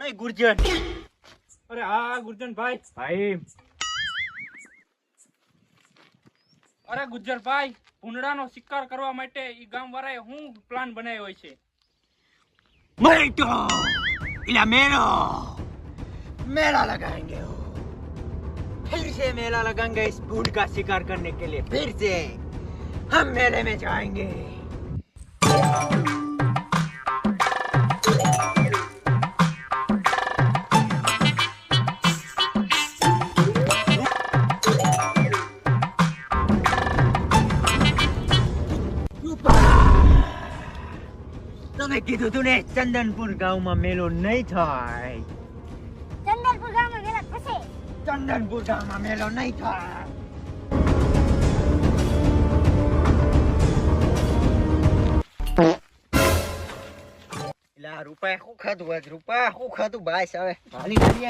નહીં ગુર્જર. અરે હા ગુર્જનભાઈ. ભાઈ અરે ગુર્જરભાઈ, ભૂંડડાનો શિકાર કરવા માટે ઈ ગામવાળાએ હું પ્લાન બનાવ્યો હોય છે. तो इला मेला लगाएंगे. फिर से मेला लगाएंगे इस भूड का शिकार करने के लिए. फिर से हम मेले में जाएंगे. તમે કીધું તું ને ચંદનપુર ગામમાં મેળો નહીં થાય. ચંદનપુર ગામમાં મેળા થશે. ચંદનપુર ગામમાં મેળો નહીં થાય. એલા રૂપા શું ખાધું આજ? રૂપા શું ખાધું? બાસ આવે હાલી હાલી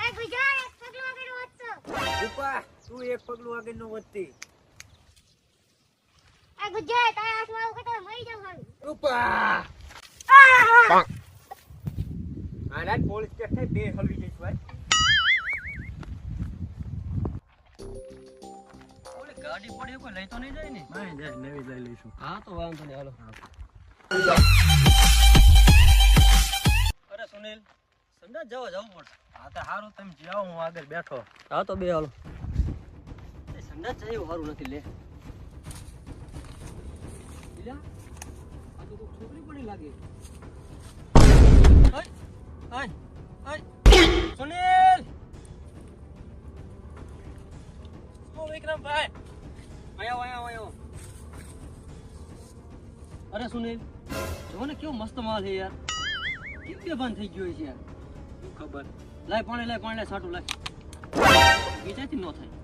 એ ગુજરાત એક પગલું આગળ વધશો. રૂપા તું એક પગલું આગળ નો વધતી. એ ગુજરાત આ હાથમાં આવું કે મરી જાવ હારું. રૂપા આના પોલીસ સ્ટેશન બે હલવી જઈશ ભાઈ. ઓલે ગાડી પડી કોઈ લઈ તો નહીં જાય ને? નહીં જાય, નવી લઈ લઈશું. હા તો વાંધો નહીં, હાલો. અરે સુનિલ, સંડા જવું પડશે. હા તો સારું, તમે જાઓ, હું આગળ બેઠો. હા તો બે હાલો. એ સંડા જવું સારું નથી લે. આ તો કોઈ છોકરી પડી લાગે. સુનિલ, વિક્રમભાઈ આયો. અરે સુનિલ, જો ને કેવો મસ્ત માલ છે યાર. કેમ કે બંધ થઈ ગયો છે યાર? શું ખબર. લાય પાણી લાય સાટું લાય. બીજાથી ન થાય.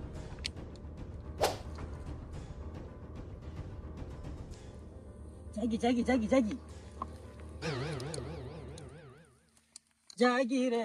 જાગી રે.